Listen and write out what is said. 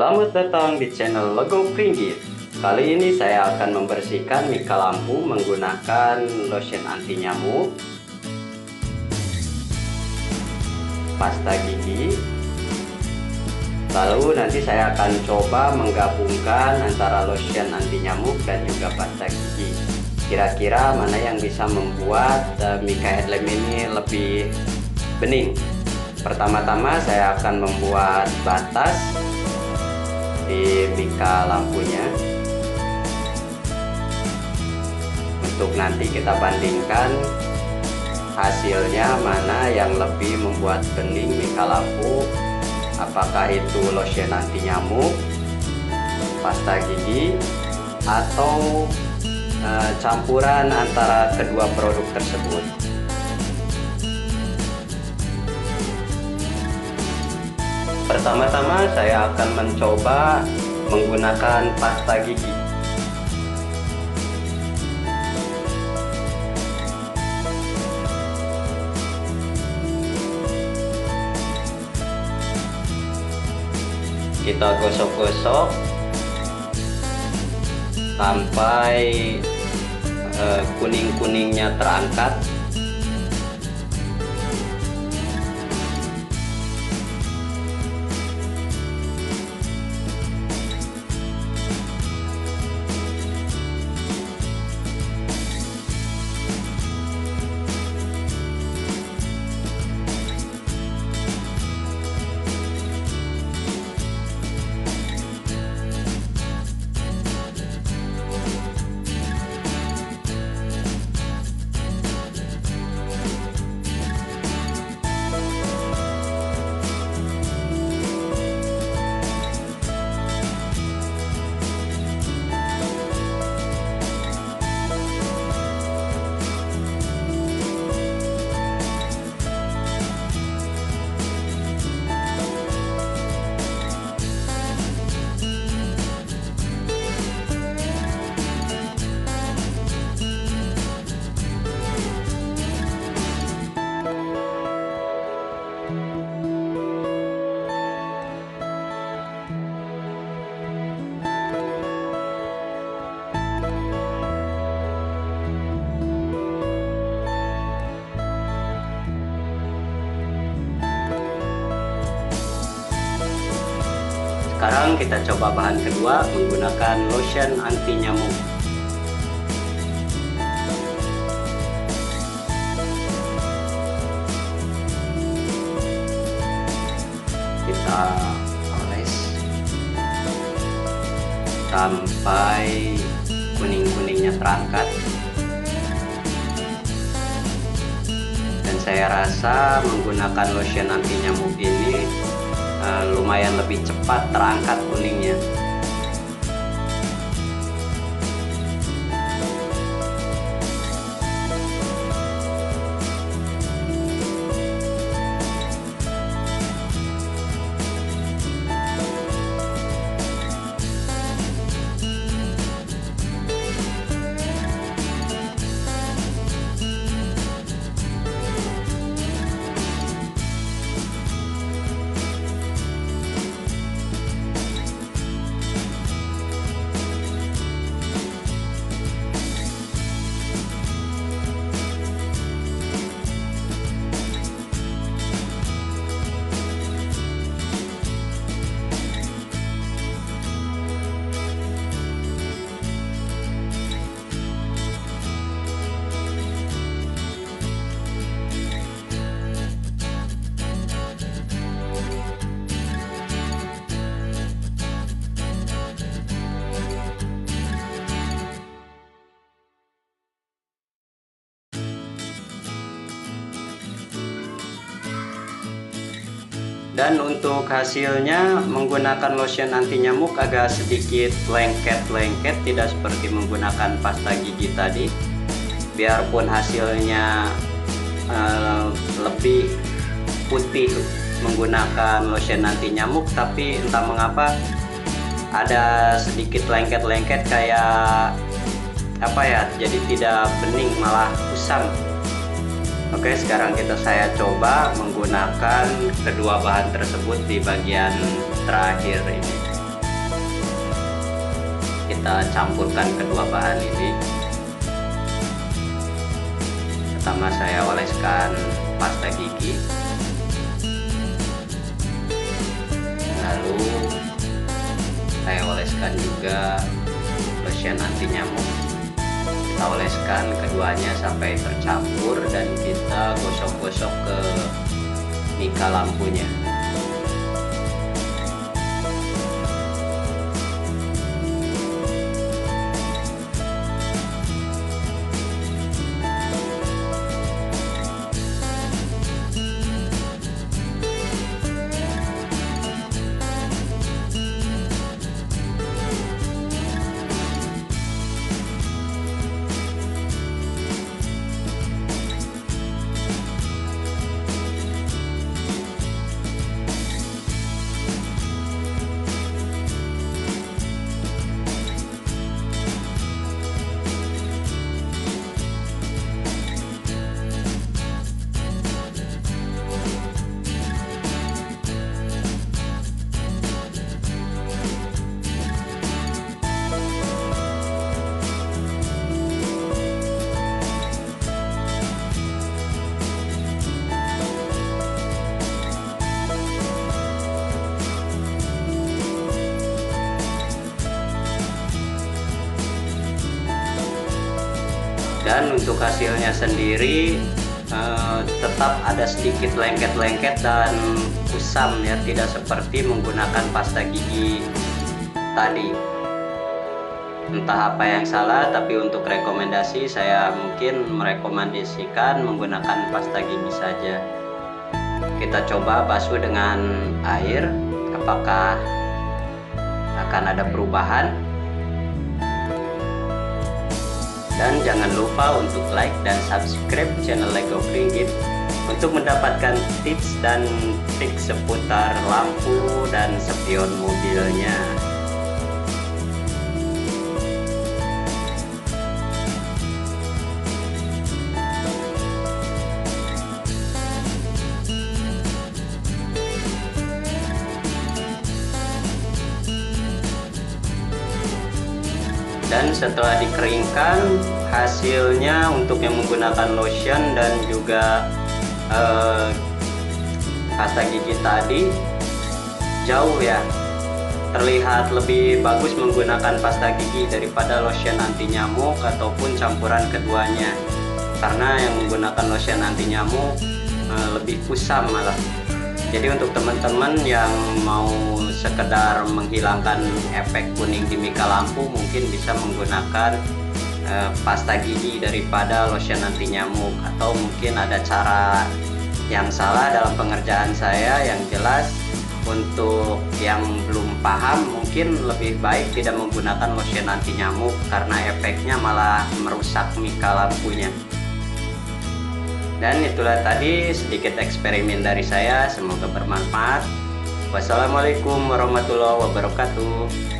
Selamat datang di channel Lego Pringgit. Kali ini saya akan membersihkan mika lampu menggunakan lotion anti nyamuk, pasta gigi. Lalu nanti saya akan coba menggabungkan antara lotion anti nyamuk dan juga pasta gigi. Kira-kira mana yang bisa membuat mika headlamp ini lebih bening. Pertama-tama saya akan membuat batas di mika lampunya untuk nanti kita bandingkan hasilnya mana yang lebih membuat bening mika lampu, apakah itu lotion anti nyamuk, pasta gigi, atau campuran antara kedua produk tersebut. Pertama-tama saya akan mencoba menggunakan pasta gigi. Kita gosok-gosok sampai kuning-kuningnya terangkat. Sekarang kita coba bahan kedua menggunakan lotion anti nyamuk. Kita oles sampai kuning-kuningnya terangkat. Dan saya rasa menggunakan lotion anti nyamuk ini lumayan lebih cepat terangkat kuningnya. Dan untuk hasilnya menggunakan lotion anti nyamuk agak sedikit lengket-lengket, tidak seperti menggunakan pasta gigi tadi. Biarpun hasilnya lebih putih menggunakan lotion anti nyamuk, tapi entah mengapa ada sedikit lengket-lengket kayak apa ya, jadi tidak bening, malah kusam. Oke, sekarang saya coba menggunakan kedua bahan tersebut di bagian terakhir ini. kita campurkan kedua bahan ini. Pertama saya oleskan pasta gigi, lalu saya oleskan juga lotion anti nyamuk. Kita oleskan keduanya sampai tercampur dan kita gosok-gosok ke mika lampunya. Dan untuk hasilnya sendiri tetap ada sedikit lengket-lengket dan kusam ya, tidak seperti menggunakan pasta gigi tadi. Entah apa yang salah, tapi untuk rekomendasi saya mungkin merekomendasikan menggunakan pasta gigi saja. Kita coba basuh dengan air, apakah akan ada perubahan. Dan jangan lupa untuk like dan subscribe channel Lego Pringgit untuk mendapatkan tips dan trik seputar lampu dan spion mobilnya. Dan setelah dikeringkan, hasilnya untuk yang menggunakan lotion dan juga pasta gigi tadi jauh ya, terlihat lebih bagus menggunakan pasta gigi daripada lotion anti nyamuk ataupun campuran keduanya, karena yang menggunakan lotion anti nyamuk lebih kusam malah. Jadi untuk teman-teman yang mau sekedar menghilangkan efek kuning di mika lampu, mungkin bisa menggunakan pasta gigi daripada lotion anti nyamuk, atau mungkin ada cara yang salah dalam pengerjaan saya. Yang jelas untuk yang belum paham, mungkin lebih baik tidak menggunakan lotion anti nyamuk karena efeknya malah merusak mika lampunya. Dan itulah tadi sedikit eksperimen dari saya, semoga bermanfaat. Wassalamualaikum warahmatullahi wabarakatuh.